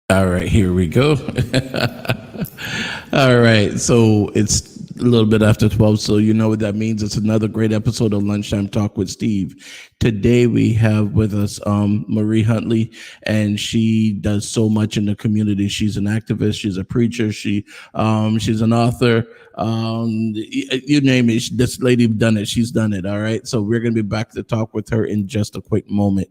All right, here we go. All right, so it's a little bit after 12, so you know what that means. It's another great episode of Lunchtime Talk with Steve. Today we have with us Marie Huntley, and she does so much in the community. She's an activist, she's a preacher, she's an author. You name it, this lady done it. She's done it. All right, so we're gonna be back to talk with her in just a quick moment.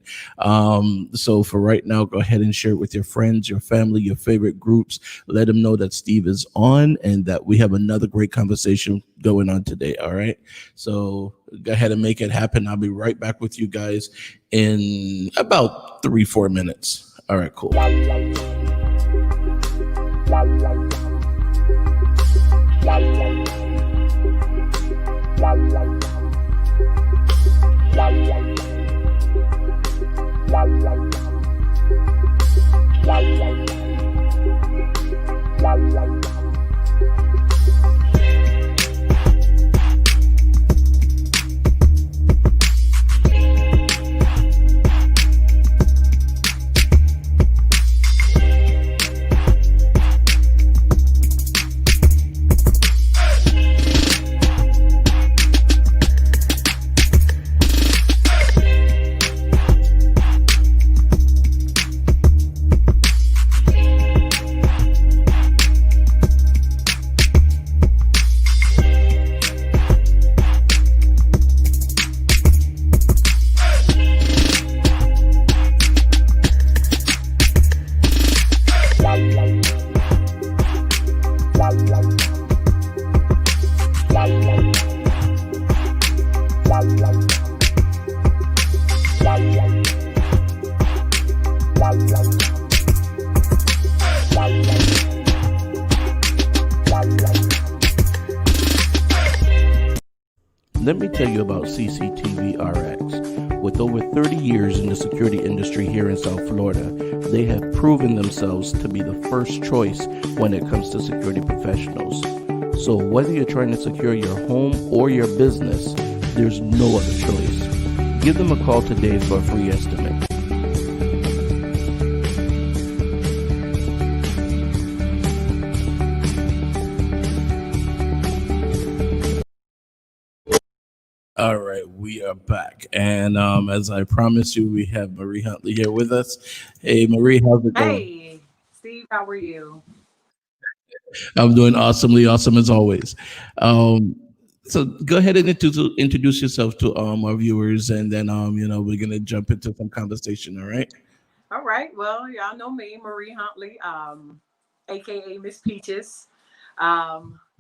So for right now, go ahead and share it with your friends, your family, your favorite groups. Let them know that Steve is on and that we have another great conversation going on today. All right. So go ahead and make it happen. I'll be right back with you guys in about 3, 4 minutes. All right, cool. Let me tell you about CCTV RX. With over 30 years in the security industry here in South Florida, they have proven themselves to be the first choice when it comes to security professionals. So whether you're trying to secure your home or your business, there's no other choice. Give them a call today for a free estimate. All right, we are back. And as I promised you, we have Marie Huntley here with us. Hey, Marie, how's it going? Hey, Steve, how are you? I'm doing awesomely awesome as always. Um, so go ahead and introduce yourself to our viewers, and then we're gonna jump into some conversation. All right. All right. Well, y'all know me, Marie Huntley, aka Miss Peaches,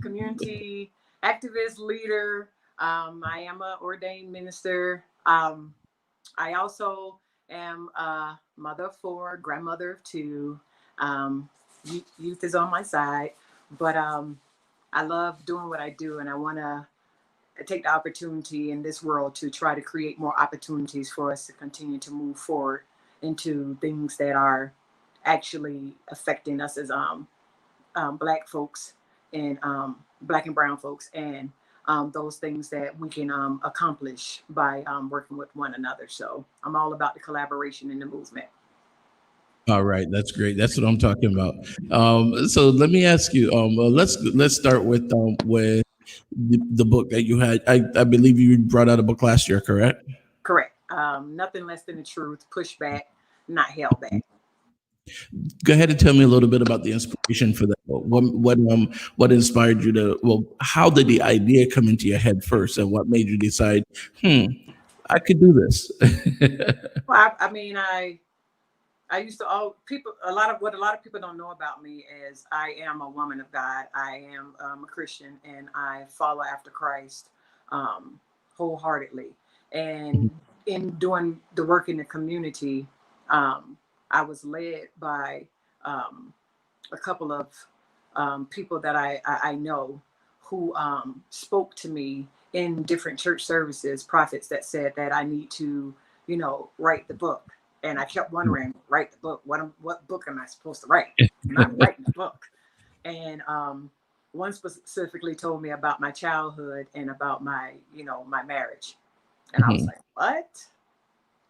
community activist leader. I am a ordained minister. I also am a mother of four, grandmother of two. Um, youth is on my side, but I love doing what I do, and I want to take the opportunity in this world to try to create more opportunities for us to continue to move forward into things that are actually affecting us as black folks and black and brown folks, and those things that we can accomplish by working with one another. So I'm all about the collaboration in the movement. All right, that's great. That's what I'm talking about. So let me ask you. Well, let's start with the book that you had. I believe you brought out a book last year, correct? Correct. Nothing less than the truth. Pushback, not held back. Go ahead and tell me a little bit about the inspiration for that book. What inspired you to? Well, how did the idea come into your head first, and what made you decide? Hmm, I could do this. Well, I mean, I used to all people a lot of what a lot of people don't know about me is I am a woman of God. I am a Christian and I follow after Christ um, wholeheartedly. And in doing the work in the community, um, I was led by um, a couple of people that I know who spoke to me in different church services, prophets that said that I need to, write the book. And I kept wondering, write the book. What book am I supposed to write? I'm not writing the book. And one specifically told me about my childhood and about my marriage. And I was Mhm. like, what?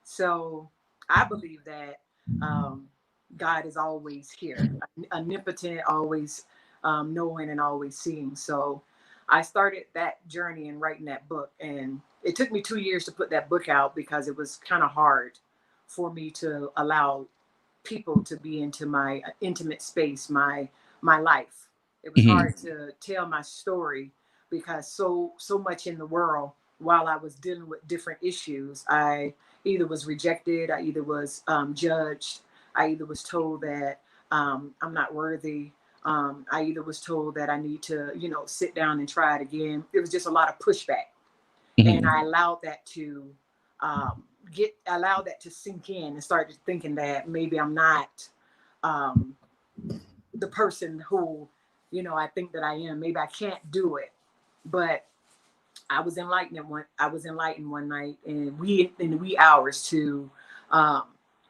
So I believe that um, God is always here, omnipotent, always knowing and always seeing. So I started that journey in writing that book. And it took me 2 years to put that book out because it was kind of hard for me to allow people to be into my intimate space, my life. It was Hmm. hard to tell my story because so much in the world, while I was dealing with different issues, I either was rejected, I either was judged, I either was told that I'm not worthy. I either was told that I need to, sit down and try it again. It was just a lot of pushback, and Hmm. I allowed that to um, allowed that to sink in, and started thinking that maybe I'm not um, the person who, I think that I am. Maybe I can't do it, but I was enlightened one night, and we in the wee hours to um,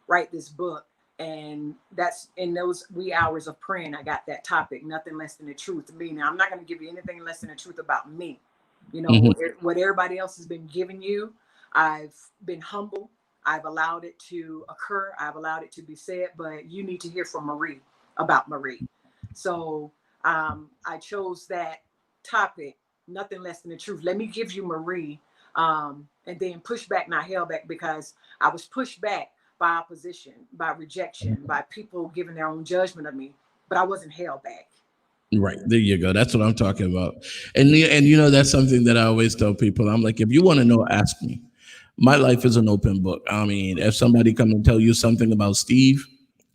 write this book. And that's in those wee hours of praying, I got that topic, nothing less than the truth. Meaning, I'm not going to give you anything less than the truth about me. Hmm. What everybody else has been giving you, I've been humble. I've allowed it to occur. I've allowed it to be said, but you need to hear from Marie about Marie. So I chose that topic, nothing less than the truth. Let me give you Marie, and then push back, not held back, because I was pushed back by opposition, by rejection, by people giving their own judgment of me, but I wasn't held back. Right, there you go. That's what I'm talking about. And that's something that I always tell people. I'm like, if you want to know, ask me. My life is an open book. I mean, if somebody come and tell you something about Steve,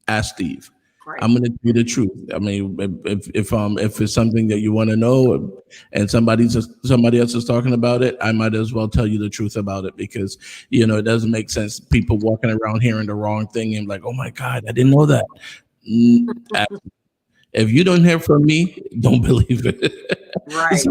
ask Steve. Right, I'm going to tell you the truth. I mean, if it's something that you want to know, and somebody else is talking about it, I might as well tell you the truth about it, because it doesn't make sense. People walking around hearing the wrong thing and like, oh my God, I didn't know that. If you don't hear from me, don't believe it. So right,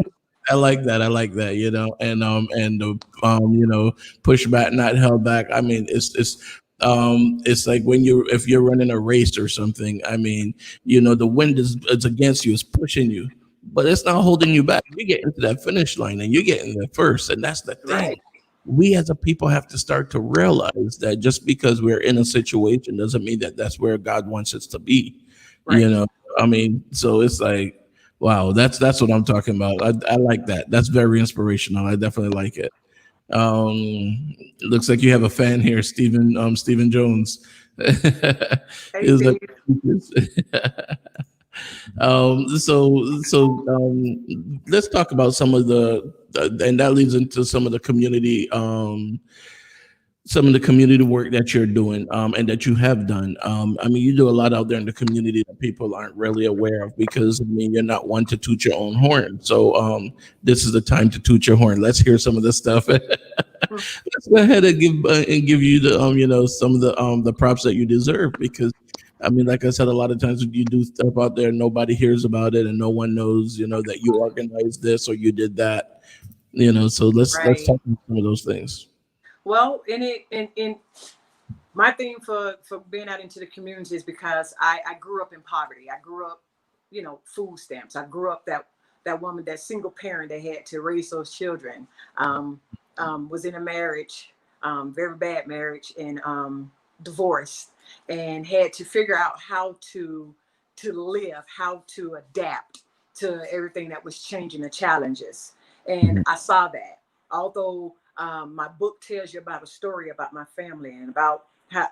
I like that. I like that. And the push back, not held back. I mean, it's like when if you're running a race or something. I mean, the wind is against you, it's pushing you, but it's not holding you back. You get into that finish line and you're getting there first, and that's the thing. right, We as a people have to start to realize that just because we're in a situation doesn't mean that that's where God wants us to be. You right. know, I mean, so it's like, wow, that's what I'm talking about. I like that. That's very inspirational. I definitely like it. It looks like you have a fan here, Stephen Jones. Hey, Is that Steve. let's talk about some of and that leads into some of the community work that you're doing, and that you have done. I mean, you do a lot out there in the community that people aren't really aware of, because I mean, you're not one to toot your own horn. So this is the time to toot your horn. Let's hear some of this stuff. Let's go ahead and give you some of the props that you deserve, because I mean, like I said, a lot of times when you do stuff out there, nobody hears about it and no one knows, that you organized this or you did that. So let's Right. talk about some of those things. Well, in my thing for being out into the community is because I grew up in poverty. I grew up, food stamps. I grew up that woman, that single parent that had to raise those children. Um, was in a marriage, very bad marriage, and divorced, and had to figure out how to live, how to adapt to everything that was changing, the challenges. And Mhm. I saw that. Although my book tells you about a story about my family and about how,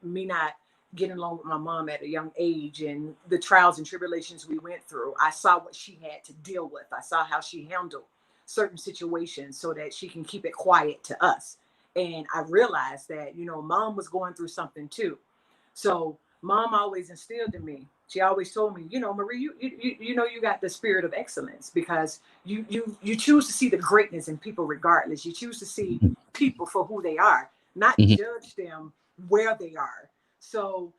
me not getting along with my mom at a young age and the trials and tribulations we went through. I saw what she had to deal with. I saw how she handled certain situations so that she can keep it quiet to us. And I realized that, mom was going through something too. So mom always instilled in me. She always told me, Marie, you got the spirit of excellence, because you choose to see the greatness in people regardless. You choose to see people for who they are, not Mhm. judge them where they are. So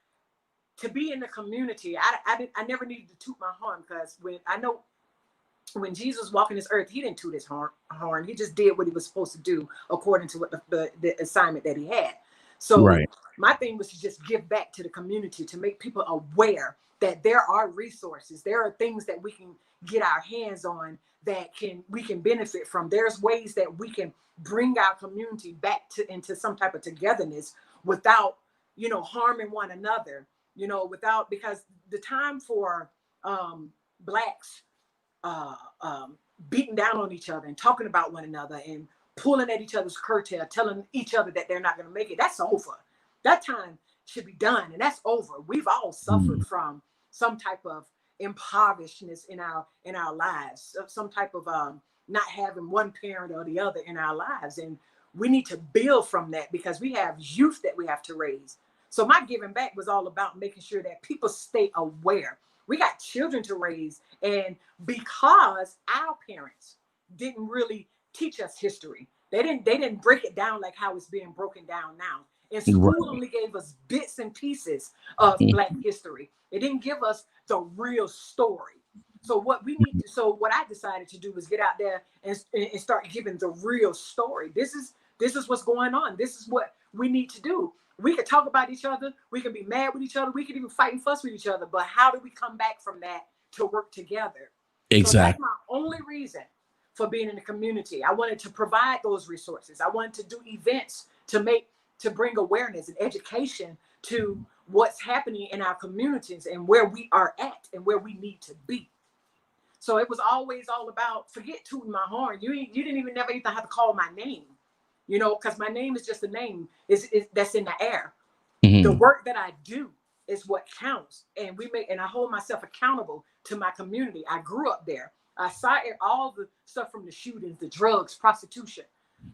to be in the community, I never needed to toot my horn, because when Jesus was walking this earth, he didn't toot his horn. He just did what he was supposed to do according to what the assignment that he had. So Right. my thing was to just give back to the community, to make people aware that there are resources, there are things that we can get our hands on, that can we can benefit from. There's ways that we can bring our community back to into some type of togetherness without harming one another, without, because the time for blacks uh, um, beating down on each other and talking about one another and pulling at each other's curtail, telling each other that they're not going to make it. That's over. That time should be done, and that's over. We've all suffered from some type of impoverishedness in our lives, some type of not having one parent or the other in our lives, and we need to build from that because we have youth that we have to raise. So my giving back was all about making sure that people stay aware. We got children to raise, and because our parents didn't really teach us history, they didn't break it down like how it's being broken down now. And school Right. only gave us bits and pieces of Black history. It didn't give us the real story. So what I decided to do was get out there and start giving the real story. This is what's going on. This is what we need to do. We can talk about each other. We can be mad with each other. We can even fight and fuss with each other. But how do we come back from that to work together? So that's Exactly. my only reason for being in the community. I wanted to provide those resources. I wanted to do events to bring awareness and education to what's happening in our communities and where we are at and where we need to be. So it was always all about, forget tooting my horn. You didn't even never even have to call my name, because my name is just a name is that's in the air. The Hmm. work that I do is what counts, and I hold myself accountable to my community. I grew up there. I saw all the stuff from the shootings, the drugs, prostitution.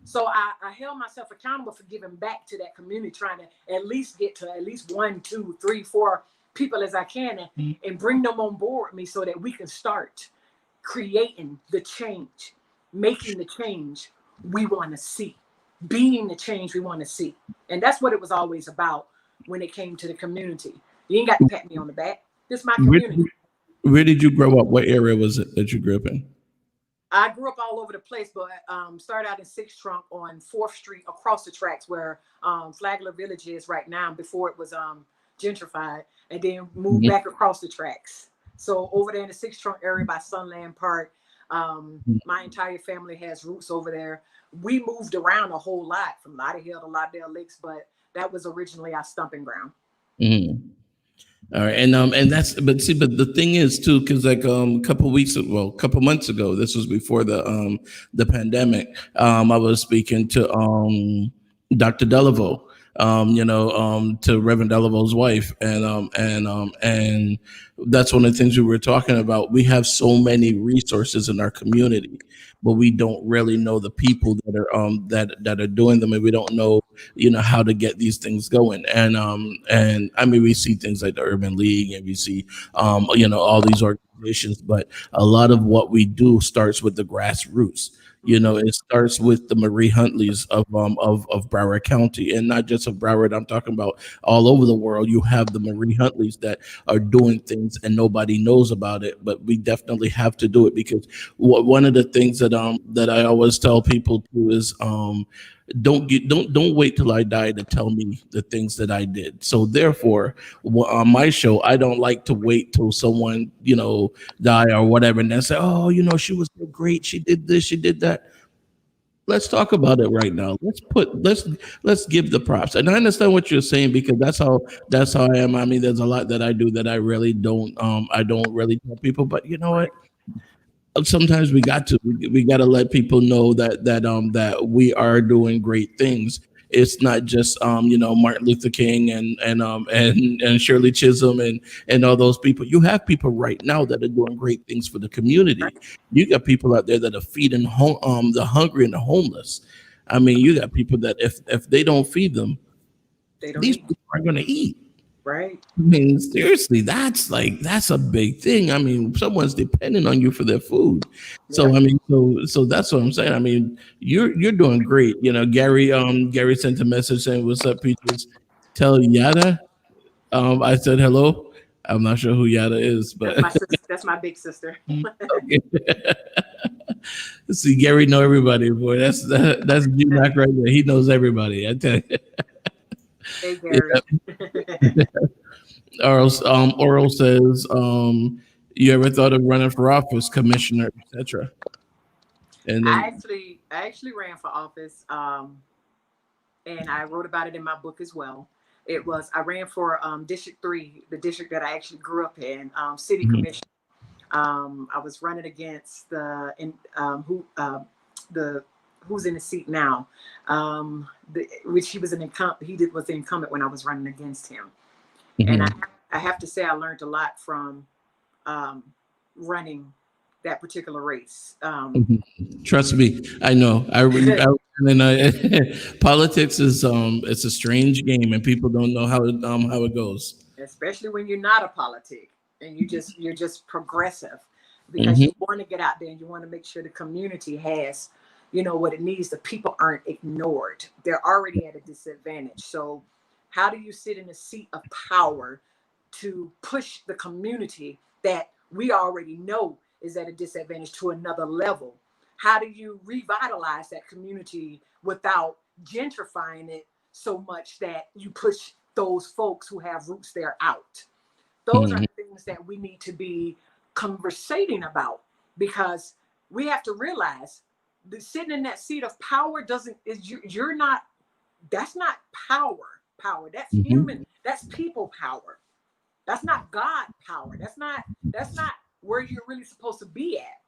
So I held myself accountable for giving back to that community, trying to at least get to at least one, two, three, four people as I can, and bring them on board with me so that we can start creating the change, making the change we want to see, being the change we want to see. And that's what it was always about when it came to the community. You ain't got to pat me on the back. This is my Where, community. where did you grow up? What area was it that you grew up in? I grew up all over the place, but started out in Sixth Trunk on 4th Street across the tracks where Flagler Village is right now before it was gentrified, and then moved Mhm. back across the tracks. So over there in the Sixth Trunk area by Sunland Park, my entire family has roots over there. We moved around a whole lot from Lauderhill to Lawdale Lakes, but that was originally our stomping ground. Mhm. All right, and that's but see, but the thing is too, because like a couple weeks, well, a couple months ago, this was before the pandemic. I was speaking to Dr. Delaveau, to Reverend Delaveau's wife, and that's one of the things we were talking about. We have so many resources in our community, but we don't really know the people that are doing them, and we don't know how to get these things going. And I mean, we see things like the Urban League, and we see all these organizations, but a lot of what we do starts with the grassroots. Mm-hmm. It starts with the Marie Huntleys of Broward County, and not just of Broward. I'm talking about all over the world. You have the Marie Huntleys that are doing things and nobody knows about it, but we definitely have to do it because one of the things that I always tell people too is don't wait till I die to tell me the things that I did. So therefore, on my show, I don't like to wait till someone die or whatever, and then say, oh, she was so great, she did this, she did that. Let's talk about it right now. Let's give the props. And I understand what you're saying because that's how I am. I mean, there's a lot that I do that I don't really tell people. But you know what? Right. Sometimes we got to let people know that we are doing great things. It's not just Martin Luther King and Shirley Chisholm and all those people. You have people right now that are doing great things for the community. You got people out there that are feeding the hungry and the homeless. I mean, you got people that if they don't feed them, They don't these eat. people aren't going to eat. Right. I mean, seriously, that's a big thing. I mean, someone's depending on you for their food. So Yep. I mean, so that's what I'm saying. I mean, you're doing great. Gary sent a message saying, "What's up, Peaches? Tell Yada." I said hello. I'm not sure who Yada is, That's but my sister. That's my big sister. okay. See, Gary know everybody, boy. That's G Mac right there. He knows everybody. I tell you. Hey, Gary. Oral says, you ever thought of running for office, commissioner, etc.? And I then, actually, I actually ran for office, and I wrote about it in my book as well. It was I ran for District 3, the district that I actually grew up in, city Mhm. commission. I was running against the who's in the seat now, which he was an incumbent. Was the incumbent when I was running against him, and Mhm. I have to say I learned a lot from um, running that particular race. Mhm. Trust me, I know. And politics is it's a strange game, and people don't know how it goes. Especially when you're not a politic and you're just progressive, because Hmm. you want to get out there and you want to make sure the community has, what it needs. The people aren't ignored, they're already at a disadvantage. So how do you sit in a seat of power to push the community that we already know is at a disadvantage to another level? How do you revitalize that community without gentrifying it so much that you push those folks who have roots there out? Those are Hmm. the things that we need to be conversating about, because we have to realize that sitting in that seat of power doesn't is you're not, that's not power, that's human, Hmm. that's people power. That's not God power. That's not where you're really supposed to be at.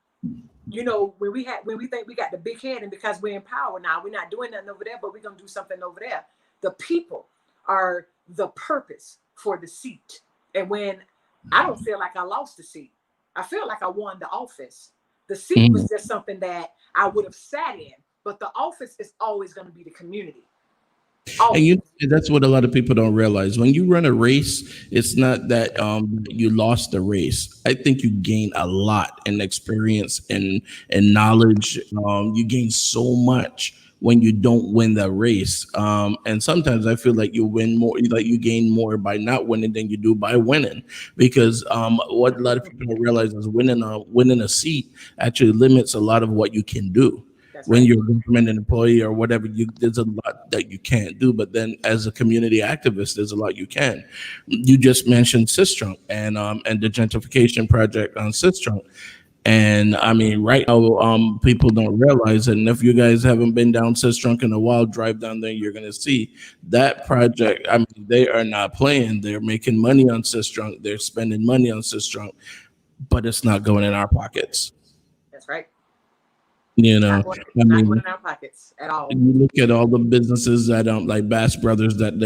When we think we got the big head, and because we're in power now, we're not doing nothing over there, but we're gonna do something over there. The people are the purpose for the seat. And when I don't feel like I lost the seat, I feel like I won the office. The seat was just something that I would have sat in, but the office is always going to be the community. And Always. that's what a lot of people don't realize. When you run a race, it's not that you lost the race. I think you gain a lot in experience and knowledge. You gain so much when you don't win the race. And sometimes I feel like you win more, like you gain more by not winning than you do by winning. Because what a lot of people don't realize is winning a seat actually limits a lot of what you can do That's when right. you're a government employee or whatever. There's a lot that you can't do, but then as a community activist, there's a lot you can. You just mentioned Sistrunk and the gentrification project on Sistrunk. And I mean, right now, people don't realize it. And if you guys haven't been down Sistrunk in a while, drive down there, you're going to see that project. I mean, they are not playing. They're making money on Sistrunk. They're spending money on Sistrunk, but it's not going in our pockets. That's right. You know, Not going, I not going mean, in our pockets at all. you look at all the businesses that like Bass Brothers that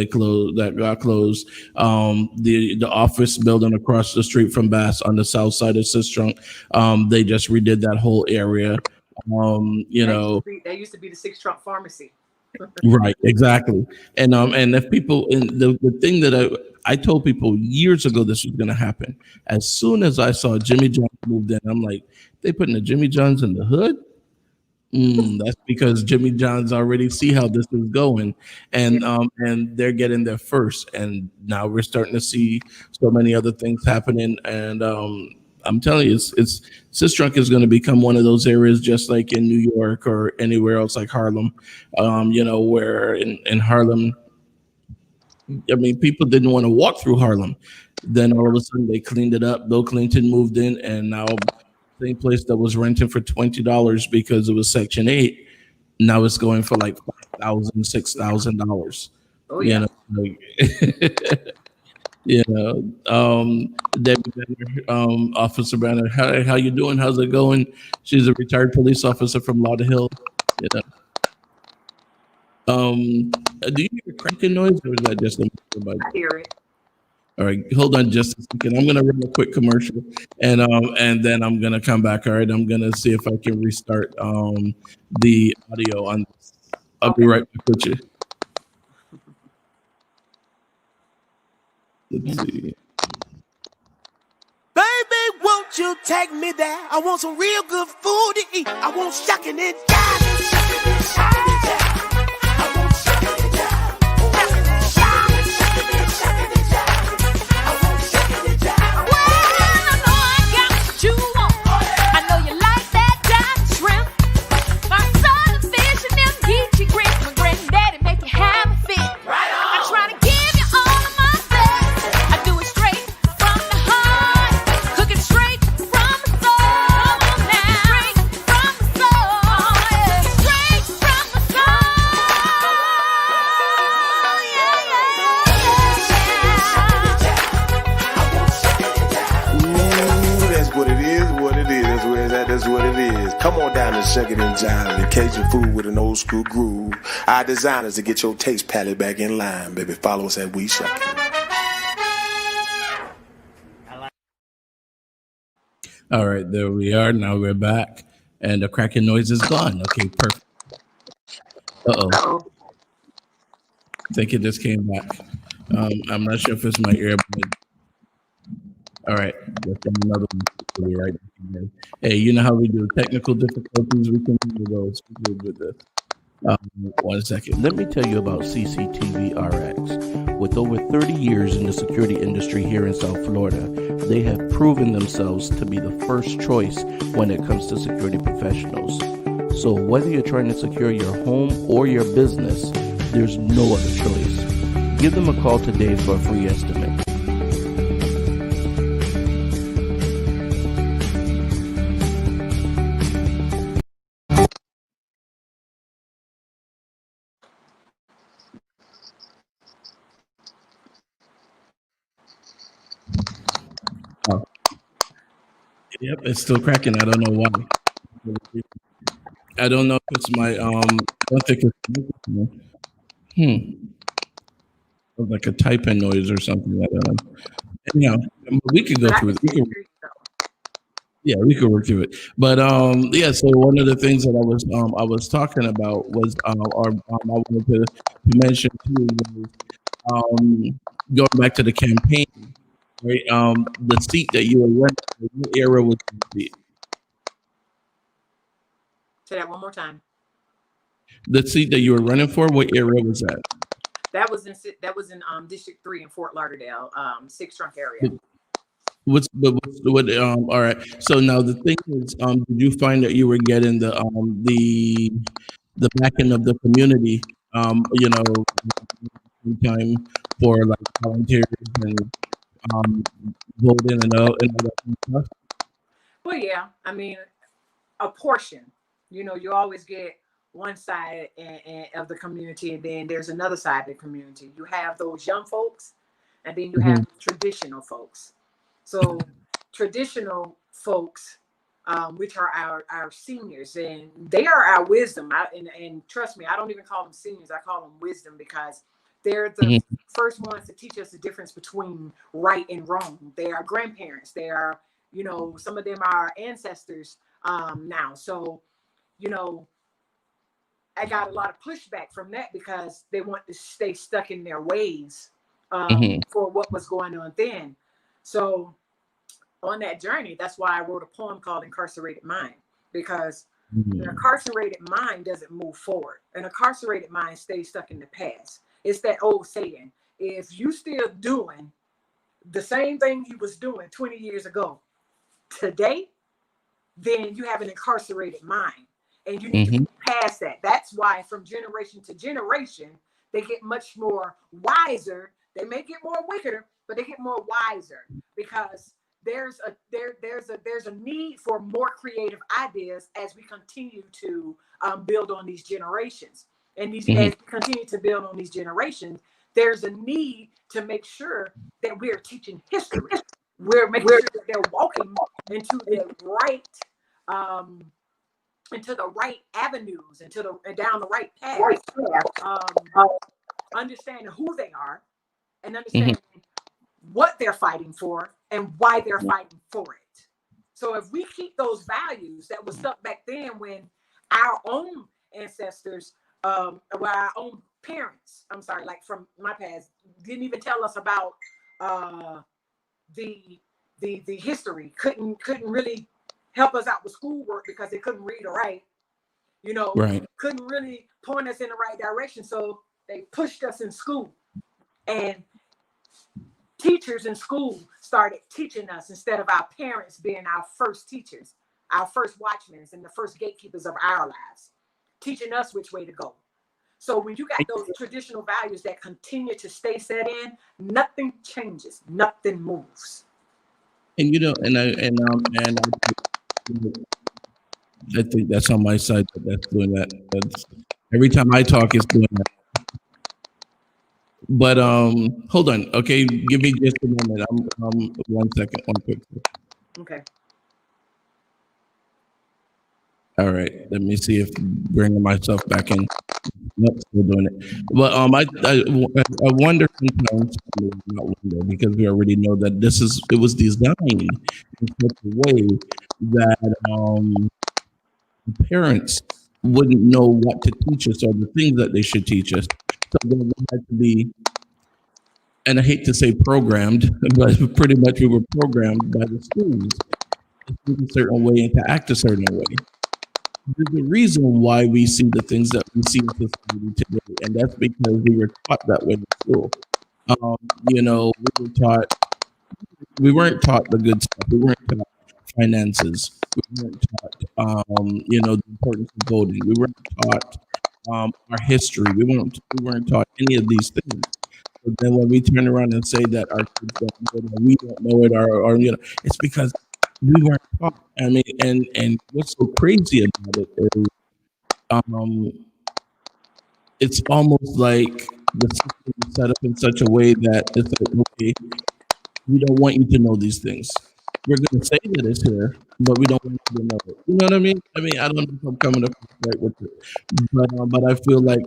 got closed. The office building across the street from Bass on the south side of Sistrunk. They just redid that whole area. You know, That used to be the Six Trump Pharmacy. right, exactly. And if people, and the thing that I told people years ago this was going to happen. As soon as I saw Jimmy John's moved in, I'm like, they putting the Jimmy John's in the hood. That's because Jimmy John's already see how this is going, Yeah, and they're getting there first, and now we're starting to see so many other things happening, and I'm telling you, it's Sistrunk is going to become one of those areas, just like in New York or anywhere else like Harlem, where in Harlem, I mean, people didn't want to walk through Harlem. Then all of a sudden they cleaned it up. Bill Clinton moved in, and now same place that was renting for $20 because it was Section 8, now it's going for like $5,000, $6,000. oh You yeah. know, like, Debbie Banner, Officer Banner, how you doing? How's it going? She's a retired police officer from Lauderhill. You know. Do you hear a cracking noise, or is that just a I hear it. All right, hold on just a second. I'm gonna run a quick commercial, and then I'm gonna come back. All right, I'm gonna see if I can restart the audio on this. I'll be Okay. right back with you. Let's see. Baby, won't you take me there? I want some real good food to eat. I want shucking and jiving, shucking and jiving. I want shucking and jiving, shucking and jiving. I want shucking and jiving. Well, I know I got what you want. I know you like that diamond shrimp. My son fish and them geechee grits. My granddaddy make you have a fit. Right on. I try to give you all of my best. I do it straight from the heart. Cook it straight from the soul. Straight from the soul. Come on down and shake it and jive and Cajun food with an old school groove. Our designers to get your taste palette back in line, baby. Follow us at We Shuck It. All right, there we are. Now we're back, and the cracking noise is gone. Okay, perfect. Uh-oh. I think it just came back. I'm not sure if it's my earbud. All right, let's do another one. We'll be right back again. Hey, you know how we do technical difficulties? We can do those. We're good with this. 1 second. Let me tell you about CCTV RX. With over 30 years in the security industry here in South Florida, they have proven themselves to be the first choice when it comes to security professionals. So whether you're trying to secure your home or your business, there's no other choice. Give them a call today for a free estimate. Oh. Yep, it's still cracking. I don't know why. I don't know if it's my I don't think it's like a typing noise or something. I don't know. Anyhow, we could go through it. We could work through it. But yeah. So one of the things that I was talking about was I wanted to mention too was going back to the campaign, right? The seat that you were running, what era was the seat? Say that one more time. The seat that you were running for, what area was that? That was in District 3 in Fort Lauderdale, 6 Trunk area. All right. So now the thing is, did you find that you were getting the backing of the community, time for like volunteers and voting and all that stuff? Well, yeah. I mean, a portion. You always get one side of the community, and then there's another side of the community. You have those young folks, and then you have traditional folks. So traditional folks, which are our seniors, and they are our wisdom. And trust me, I don't even call them seniors. I call them wisdom because they're the first ones to teach us the difference between right and wrong. They are grandparents. They are, some of them are our ancestors now. So, I got a lot of pushback from that because they want to stay stuck in their ways for what was going on then. So on that journey, that's why I wrote a poem called Incarcerated Mind, because an incarcerated mind doesn't move forward. An incarcerated mind stays stuck in the past. It's that old saying, if you still doing the same thing you was doing 20 years ago today, then you have an incarcerated mind. And you need to move past that. That's why from generation to generation, they get much more wiser. They may get more wickeder, but they get more wiser because there's a need for more creative ideas as we continue to build on these generations. And as we continue to build on these generations, there's a need to make sure that we're teaching history. We're making sure that they're walking into the right into the right avenues, and down the right path, understanding who they are and understanding what they're fighting for and why they're fighting for it. So if we keep those values that were stuck back then when our own ancestors, our own parents, like from my past, didn't even tell us about the history, couldn't really help us out with schoolwork because they couldn't read or write, couldn't really point us in the right direction. So they pushed us in school, and teachers in school started teaching us instead of our parents being our first teachers, our first watchmen, and the first gatekeepers of our lives, teaching us which way to go. So when you got those traditional values that continue to stay set in, nothing changes, nothing moves. And I think that's on my side that's doing that. Every time I talk, it's doing that. But hold on, okay, give me just a moment. I'm 1 second, one quick second. Okay. All right, let me see if bringing myself back in. Nope, still doing it. But I wonder sometimes, I mean, not wonder, because we already know that it was designed in such a way that parents wouldn't know what to teach us or the things that they should teach us. So then we had to be, and I hate to say programmed, but pretty much we were programmed by the schools to think a certain way and to act a certain way. There's a reason why we see the things that we see in society today, and that's because we were taught that way in school. You know, we weren't taught the good stuff. We weren't taught finances. We weren't taught, you know, the importance of voting. We weren't taught our history. We weren't taught any of these things. But then when we turn around and say that our kids don't know it, or we don't know it, or you know, it's because we weren't taught. I mean, and what's so crazy about it is, um, it's almost like the system is set up in such a way that it's like, okay, we don't want you to know these things. We're going to say that it's here, but we don't want you to know it. You know what I mean? I mean, I don't know if I'm coming up right with it, but I feel like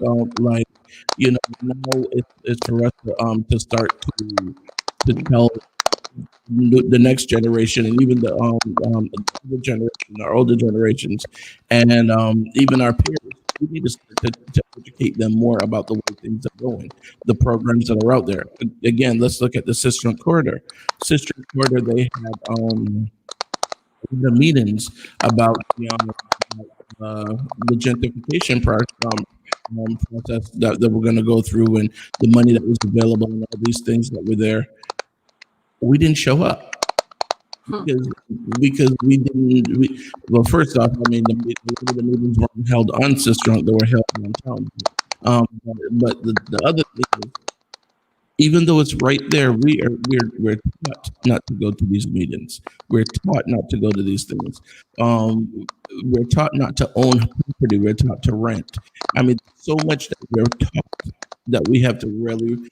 you know, now it's for us to start to tell the next generation and even the generation, our older generations, and even our peers. We need to start to educate them more about the way things are going, the programs that are out there. Again, let's look at the Sister Corridor. Sister Corridor, they had the meetings about the gentrification process that we're going to go through and the money that was available and all these things that were there. We didn't show up because we didn't. Well, first off, I mean, the meetings weren't held on Sister, they were held downtown. But the other thing is, even though it's right there, we're taught not to go to these meetings. We're taught not to go to these things. We're taught not to own property. We're taught to rent. I mean, so much that we're taught that we have to really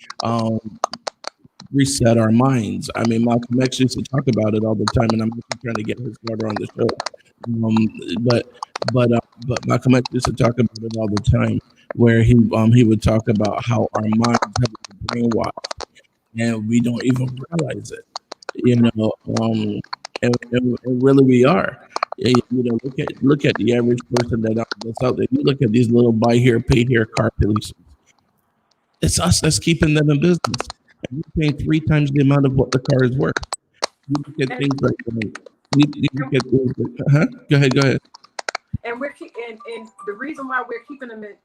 reset our minds. I mean, Malcolm X used to talk about it all the time, and I'm actually trying to get his daughter on the show. But Malcolm X used to talk about it all the time, where he would talk about how our minds have been brainwashed, and we don't even realize it. You know, and really we are. You know, look at the average person that's out there. You look at these little buy here, pay here car police. It's us that's keeping them in business. And we're paying 3 times the amount of what the car is worth. You look at And, things like you look at things like, Go ahead, go ahead. and and the reason why we're keeping them in,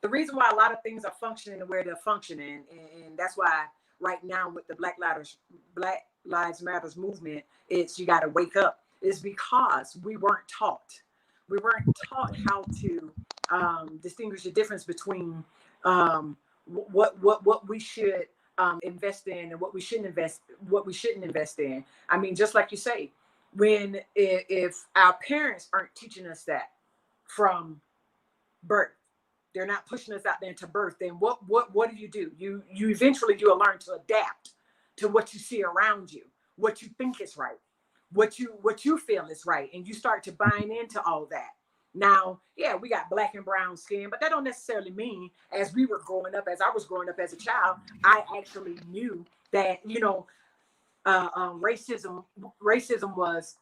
the reason why a lot of things are functioning the way they're functioning, and that's why right now with the Black Lives Matters movement, it's you got to wake up, is because we weren't taught. We weren't taught how to distinguish the difference between what we should invest in and what we shouldn't invest in. I mean, just like you say, when if our parents aren't teaching us that from birth, they're not pushing us out there into birth, then what do? You eventually you'll learn to adapt to what you see around you, what you think is right, what you feel is right, and you start to buy into all that. Now, yeah, we got black and brown skin, but that don't necessarily mean as we were growing up, as I was growing up as a child, I actually knew that, you know, racism was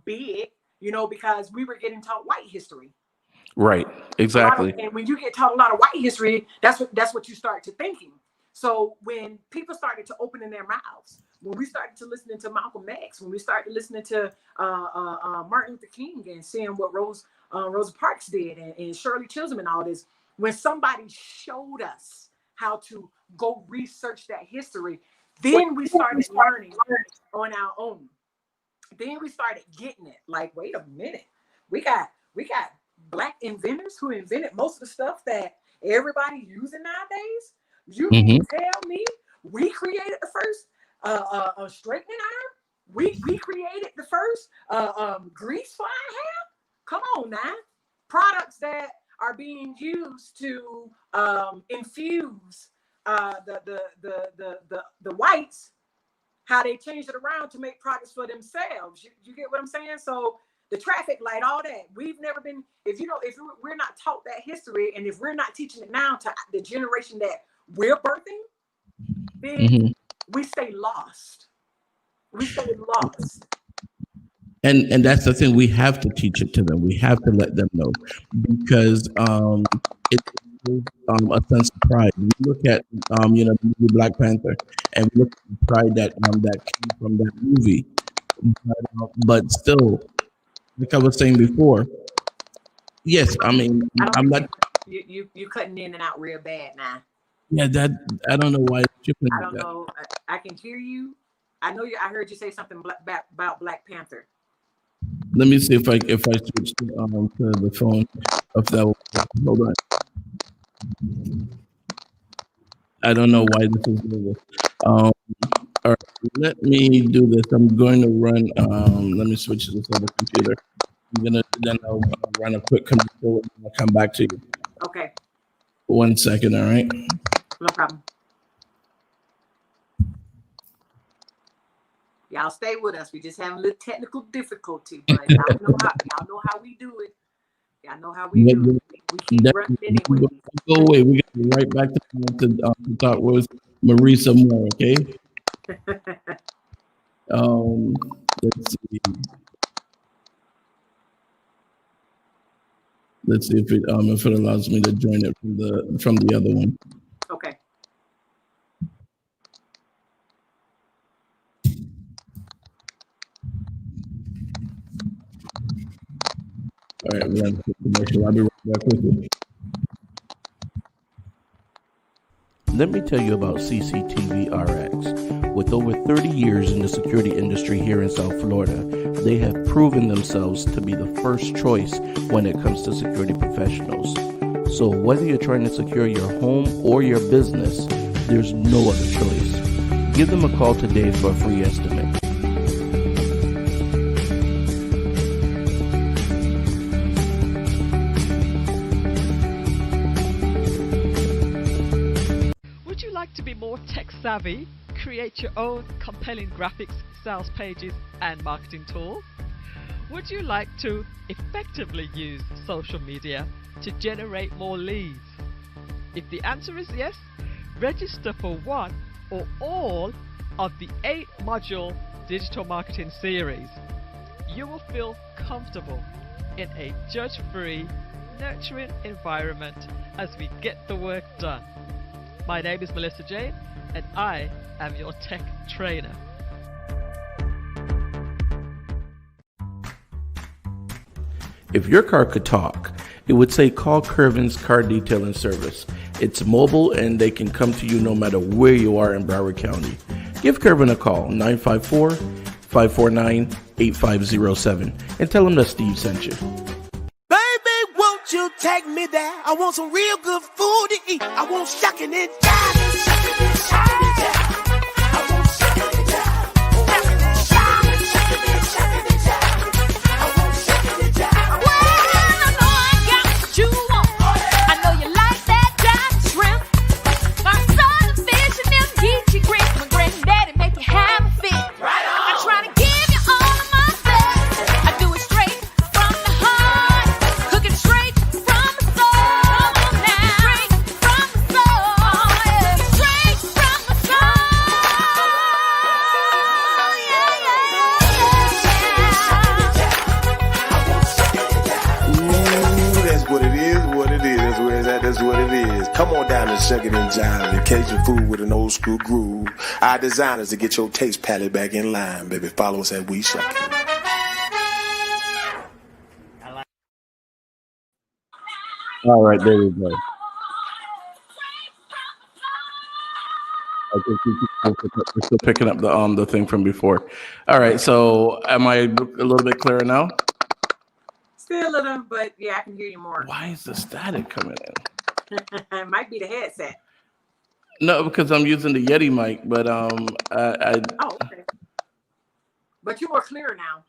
big, you know, because we were getting taught white history. Right, exactly. And when you get taught a lot of white history, that's what you start to thinking. So when people started to open in their mouths, when we started to listening to Malcolm X, when we started listening to Martin Luther King and seeing what Rosa Parks did and Shirley Chisholm and all this, when somebody showed us how to go research that history, then we started learning on our own. Then we started getting it. Like, wait a minute, we got black inventors who invented most of the stuff that everybody using nowadays. You mean to tell me we created the first straightening iron? We created the first grease flying hair? Come on now. Products that are being used to infuse the whites, how they changed it around to make products for themselves. You get what I'm saying? So the traffic light, all that. We've never been, if we're not taught that history, and if we're not teaching it now to the generation that we're birthing, then we stay lost. We stay lost. And that's the thing. We have to teach it to them. We have to let them know, because it's a sense of pride. We look at the movie Black Panther, and we look at the pride that came from that movie. But still, like I was saying before, yes, I mean, I'm not. You cutting in and out real bad now. Yeah, that I don't know why it's chipping. I don't know. I can hear you. I know you. I heard you say something about Black Panther. Let me see if I switch to the phone. If that will, hold on. I don't know why this is doing this. All right, let me do this. I'm going to run. Let me switch to this other computer. I'll run a quick commercial and I'll come back to you. Okay. 1 second. All right. No problem. Y'all stay with us. We just having a little technical difficulty, but y'all know how we do it. Y'all know how we do it. We keep running anyway. Go away. We got to be right back to talk with Marisa more. Okay. Let's see. Let's see if it allows me to join it from the other one. Okay. All right, we're on the commercial. I'll be right back with you. Let me tell you about CCTV RX. With over 30 years in the security industry here in South Florida, they have proven themselves to be the first choice when it comes to security professionals. So whether you're trying to secure your home or your business, there's no other choice. Give them a call today for a free estimate. To be more tech savvy, create your own compelling graphics, sales pages, and marketing tools? Would you like to effectively use social media to generate more leads? If the answer is yes, register for one or all of the 8-module digital marketing series. You will feel comfortable in a judge-free, nurturing environment as we get the work done. My name is Melissa Jane, and I am your tech trainer. If your car could talk, it would say call Curvin's Car Detailing Service. It's mobile and they can come to you no matter where you are in Broward County. Give Curvin a call, 954-549-8507, and tell him that Steve sent you. You take me there. I want some real good food to eat. I want shucking and jiving. I want shucking and jiving. Well, I know I got what you want. I know you like that diamond shrimp. My son, fish, and them geechee grits. My granddaddy make you have a fit. I try to give you all of my best. I do it straight from the heart. Cooking straight from the soul. Straight from the soul. Straight from the soul. Ooh, that's what it is, what it is. That's where it's at, that's what it is. Come on down and shuck it and jive it. Cajun food with an old school groove. Our designers to get your taste palette back in line, baby. Follow us at We Shuck It. All right, there we go. I think we're still picking up the thing from before. All right, so am I a little bit clearer now? Still a little, but yeah, I can hear you more. Why is the static coming in? It might be the headset. No, because I'm using the Yeti mic, but Oh, okay. But you are clear now.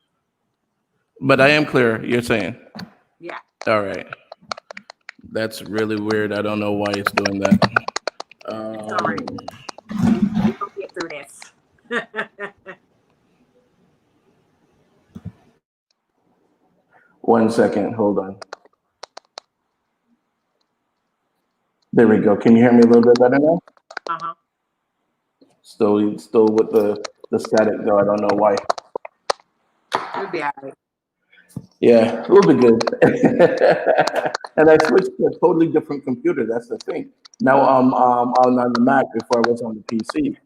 but I am clear. You're saying? Yeah. All right. That's really weird. I don't know why it's doing that. It's all right. We gonna get through this. 1 second. Hold on. There we go. Can you hear me a little bit better now? Uh-huh. Still with the static though. I don't know why. You'll be all right. Yeah, a little bit good. And I switched to a totally different computer. That's the thing. Now I'm on the Mac before I was on the PC.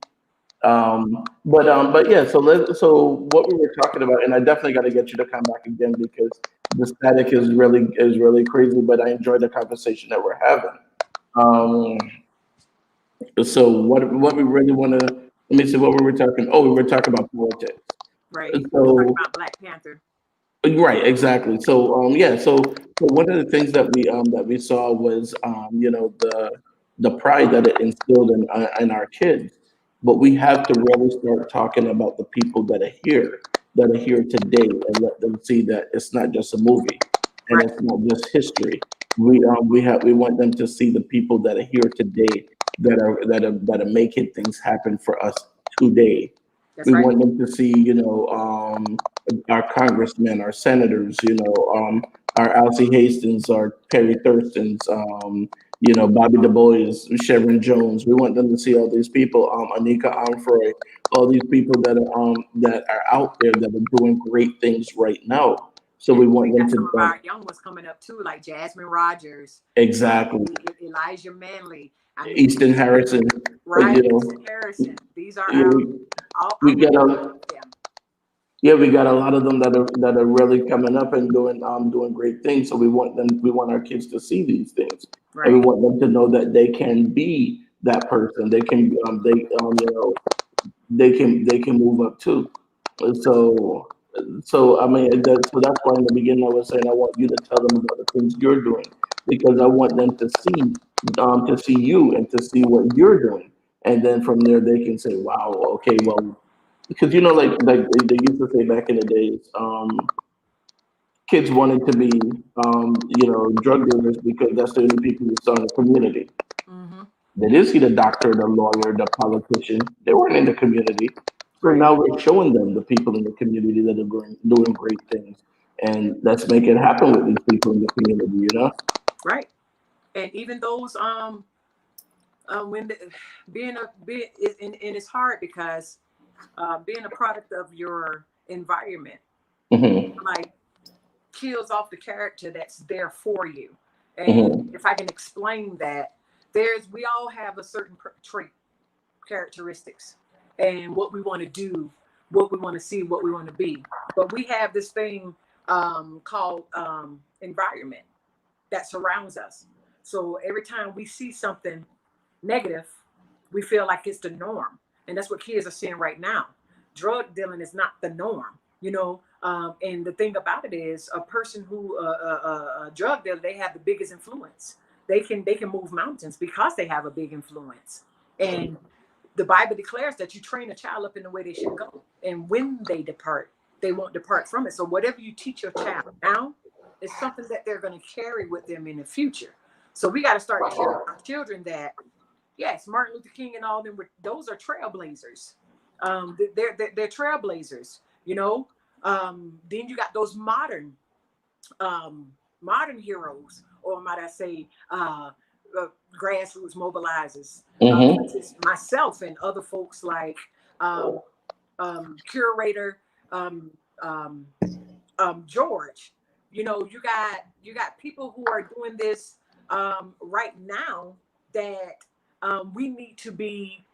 But yeah. So what we were talking about, and I definitely got to get you to come back again because the static is really crazy. But I enjoy the conversation that we're having. Um, so what we really want to let me see what we were talking. Oh, we were talking about politics. Right. We're talking So about Black Panther. right, exactly. So one of the things that we saw was the pride that it instilled in our kids. But we have to really start talking about the people that are here today, and let them see that it's not just a movie and Right. it's not just history. We want them to see the people that are here today that are making things happen for us today. That's We right. want them to see, our congressmen, our senators, our Alcee Hastings, our Perry Thurstons, Bobby Du Bois, Sharon Jones. We want them to see all these people, Anika Onfroy, all these people that are out there that are doing great things right now. So And we we want them got some of to our young ones coming up too, like Jasmine Rogers, exactly Elijah Manley. I mean, Easton Harrison, right, Easton Harrison. These are yeah, our we, all. we I'm got really a Yeah, we got a lot of them that are really coming up and doing great things. So we want our kids to see these things, and we right. want them to know that they can be that person. They can move up too. So I mean that's why in the beginning I was saying I want you to tell them about the things you're doing because I want them to see you and to see what you're doing, and then from there they can say, wow, okay, well, because like they used to say back in the days, kids wanted to be drug dealers because that's the only people you saw in the community. Mm-hmm. They didn't see the doctor, the lawyer, the politician. They weren't in the community. So Right. now we're showing them the people in the community that are doing great things, and let's make it happen with these people in the community. Right. And even those when being a be and it's hard because being a product of your environment Hmm. like kills off the character that's there for you. And Hmm. if I can explain that, we all have a certain trait characteristics and what we want to do, what we want to see, what we want to be. But we have this thing called environment that surrounds us. So every time we see something negative, we feel like it's the norm. And that's what kids are seeing right now. Drug dealing is not the norm, and the thing about it is a person who a drug dealer, they have the biggest influence. They can move mountains because they have a big influence. And the Bible declares that you train a child up in the way they should go. And when they depart, they won't depart from it. So whatever you teach your child now is something that they're going to carry with them in the future. So we got to start telling our children that, yes, Martin Luther King and all them, those are trailblazers. They're trailblazers, then you got those modern heroes, or might I say, grassroots mobilizers, Hmm. such as myself and other folks like um, curator um, um, George. You got people who are doing this right now that we need to be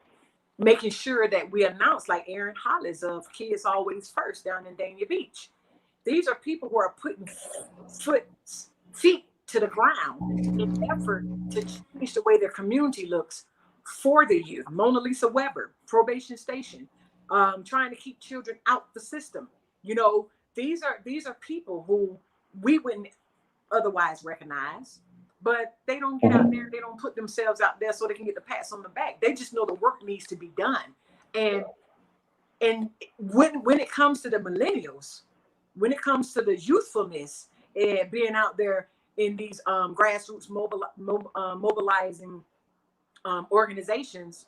making sure that we announce, like Aaron Hollis of Kids Always First down in Dania Beach. These are people who are putting foot feet to the ground in effort to change the way their community looks for the youth. Mona Lisa Weber, probation station, trying to keep children out the system. You know, these are people who we wouldn't otherwise recognize, but they don't get out there. They don't put themselves out there so they can get the pats on the back. They just know the work needs to be done. And and when it comes to the millennials, when it comes to the youthfulness and being out there in these grassroots mobilizing organizations,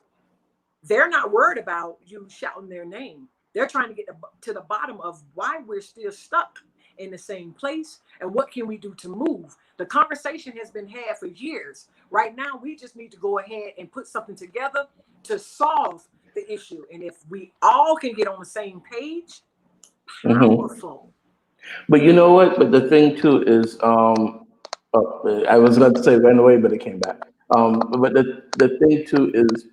they're not worried about you shouting their name. They're trying to get to the bottom of why we're still stuck in the same place? And what can we do to move? The conversation has been had for years. Right now, we just need to go ahead and put something together to solve the issue. And if we all can get on the same page, powerful. But you know what? But the thing too is, I was about to say ran away, but it came back. But the thing too is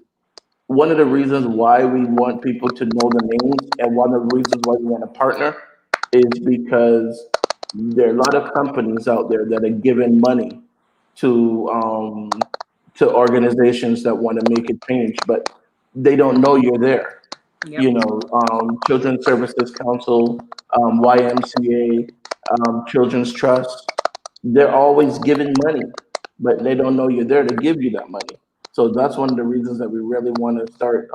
one of the reasons why we want people to know the names, and one of the reasons why we want to partner is because there are a lot of companies out there that are giving money to organizations that want to make a change, but they don't know you're there. Yep. You know, Children's Services Council, YMCA, Children's Trust, they're always giving money, but they don't know you're there to give you that money. So that's one of the reasons that we really want to start,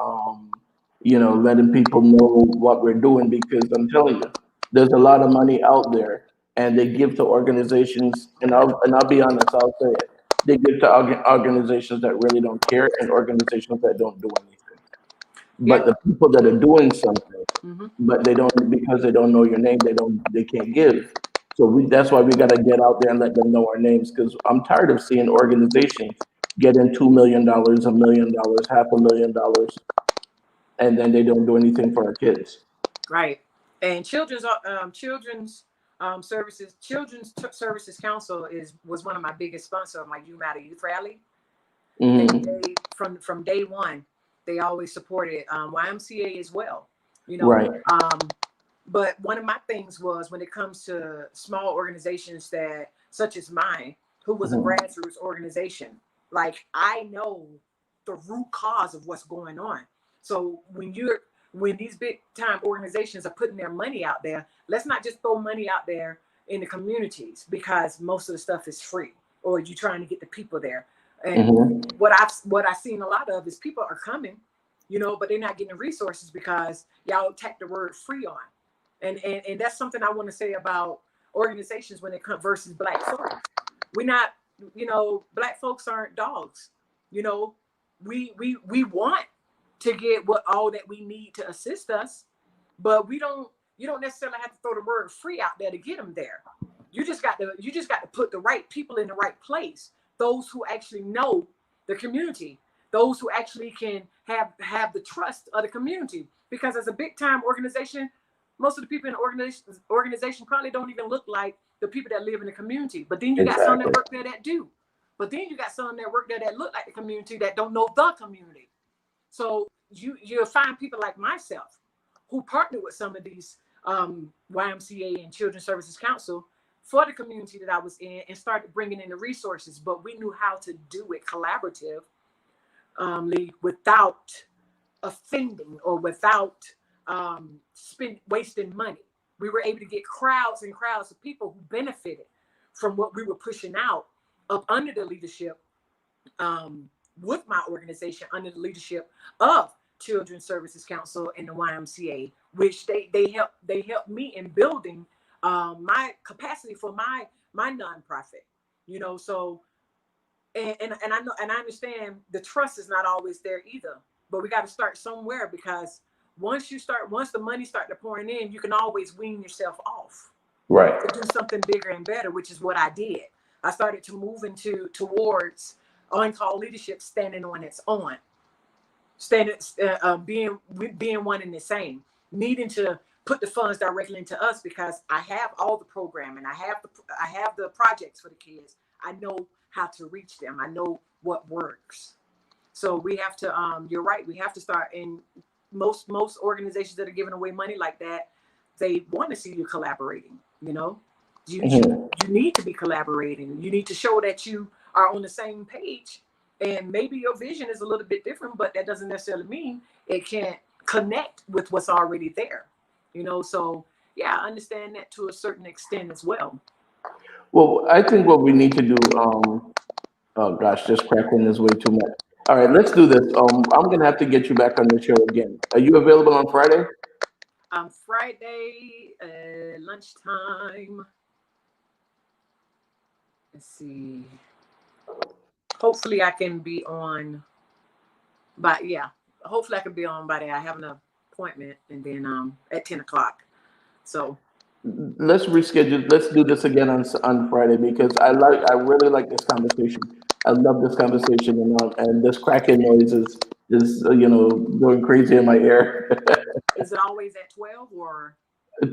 letting people know what we're doing, because I'm telling you, there's a lot of money out there, and they give to organizations, and I'll be honest, I'll say it, they give to organizations that really don't care and organizations that don't do anything. But Yep. the people that are doing something, Mm-hmm. but they don't, because they don't know your name, they can't give. So that's why we got to get out there and let them know our names, because I'm tired of seeing organizations getting $2 million, $1 million, $500,000, and then they don't do anything for our kids. Right. And Children's Services Council was one of my biggest sponsors of my You Matter Youth Rally. And they from day one, they always supported YMCA as well. Right. But one of my things was when it comes to small organizations that such as mine, who was a grassroots organization, like I know the root cause of what's going on. So when these big time organizations are putting their money out there, let's not just throw money out there in the communities, because most of the stuff is free, or you're trying to get the people there. And what I've seen a lot of is people are coming, but they're not getting the resources because y'all tack the word free on. And that's something I want to say about organizations when it comes versus Black folks. We're not, Black folks aren't dogs. We want to get all that we need to assist us, but you don't necessarily have to throw the word free out there to get them there. You just got to put the right people in the right place. Those who actually know the community, those who actually can have the trust of the community. Because as a big time organization, most of the people in the organization probably don't even look like the people that live in the community. But then you got some that work there that do. But then you got some that work there that look like the community that don't know the community. So you'll find people like myself who partner with some of these YMCA and Children's Services Council for the community that I was in, and started bringing in the resources. But we knew how to do it collaboratively, without offending or without wasting money. We were able to get crowds and crowds of people who benefited from what we were pushing out up under the leadership, with my organization, under the leadership of Children's Services Council and the YMCA, which they helped me in building my capacity for my nonprofit. So and I know, and I understand the trust is not always there either, but we got to start somewhere, because once the money starts pouring in, you can always wean yourself off, right, to do something bigger and better, which is what I did. I started to move towards on-call leadership, standing on its own, being one and the same, needing to put the funds directly into us, because I have all the programming, I have the projects for the kids. I know how to reach them. I know what works. So we have to, you're right, we have to start. In most organizations that are giving away money like that, they want to see you collaborating. You need to be collaborating. You need to show that you are on the same page. And maybe your vision is a little bit different, but that doesn't necessarily mean it can't connect with what's already there. So yeah, I understand that to a certain extent as well. Well, I think what we need to do, oh gosh, just crackling is way too much. All right, let's do this. I'm gonna have to get you back on the show again. Are you available on Friday? Friday, lunchtime. Let's see. Hopefully I can be on, but yeah, hopefully I can be on by there. I have an appointment, and then at 10 o'clock. So let's reschedule. Let's do this again on Friday because I really like this conversation. I love this conversation, and this cracking noise is going crazy in my ear. Is it always at 12 or?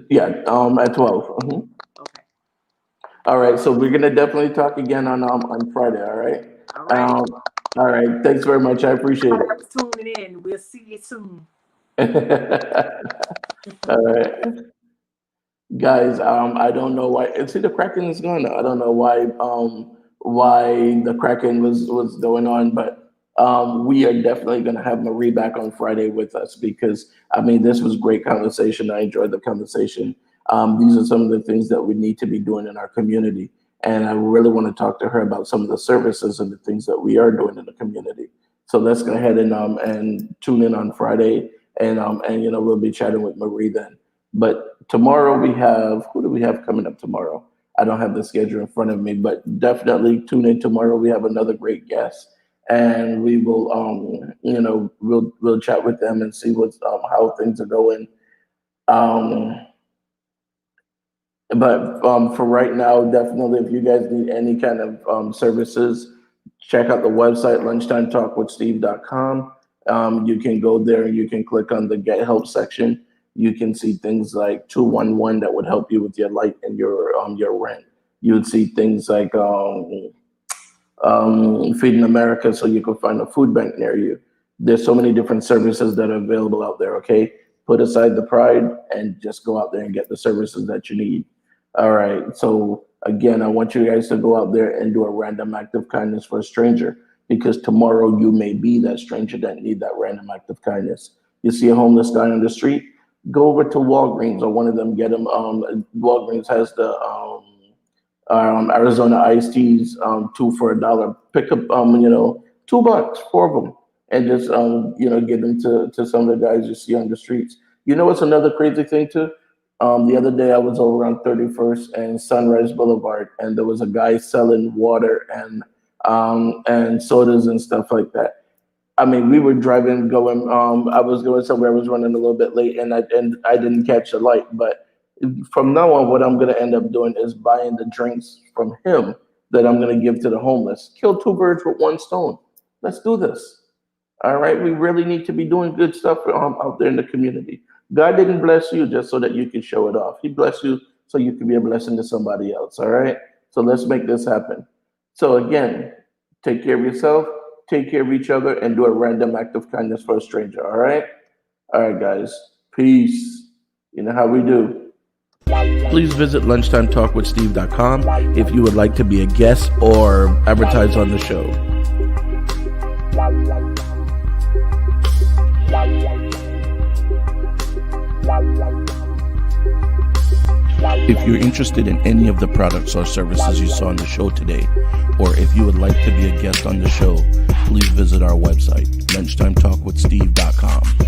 Yeah, at 12. Mhm. Okay. All right, so we're gonna definitely talk again on Friday. All right. All right. All right. Thanks very much. I appreciate Everybody it. else tuning in. We'll see you soon. All right. Guys, I don't know why. See, the Kraken is gone. I don't know why the Kraken was going on, but we are definitely gonna have Marie back on Friday with us because I mean this was great conversation. I enjoyed the conversation. These are some of the things that we need to be doing in our community, and I really want to talk to her about some of the services and the things that we are doing in the community. So let's go ahead and tune in on Friday, and we'll be chatting with Marie then. But tomorrow we have, who do we have coming up tomorrow? I don't have the schedule in front of me, but definitely tune in tomorrow. We have another great guest, and we will, we'll chat with them and see what's how things are going. Um, but for right now, definitely, if you guys need any kind of services, check out the website, lunchtimetalkwithsteve.com. You can go there and you can click on the Get Help section. You can see things like 211 that would help you with your light and your rent. You would see things like Feeding America, so you can find a food bank near you. There's so many different services that are available out there. Okay, put aside the pride and just go out there and get the services that you need. All right. So again, I want you guys to go out there and do a random act of kindness for a stranger because tomorrow you may be that stranger that need that random act of kindness. You see a homeless guy on the street, go over to Walgreens or one of them. Get them. Walgreens has the Arizona iced teas, 2 for $1. Pick up, $2, 4 of them, and just give them to some of the guys you see on the streets. You know what's another crazy thing too? The other day I was over on 31st and Sunrise Boulevard, and there was a guy selling water and sodas and stuff like that. I mean, we were driving, going. I was going somewhere. I was running a little bit late, and I didn't catch the light. But from now on, what I'm going to end up doing is buying the drinks from him that I'm going to give to the homeless. Kill two birds with one stone. Let's do this. All right. We really need to be doing good stuff out there in the community. God didn't bless you just so that you can show it off. He blessed you so you can be a blessing to somebody else. All right. So let's make this happen. So again, take care of yourself, take care of each other, and do a random act of kindness for a stranger. All right. All right, guys. Peace. You know how we do. Please visit lunchtimetalkwithsteve.com if you would like to be a guest or advertise on the show. If you're interested in any of the products or services you saw on the show today, or if you would like to be a guest on the show, please visit our website, lunchtimetalkwithsteve.com.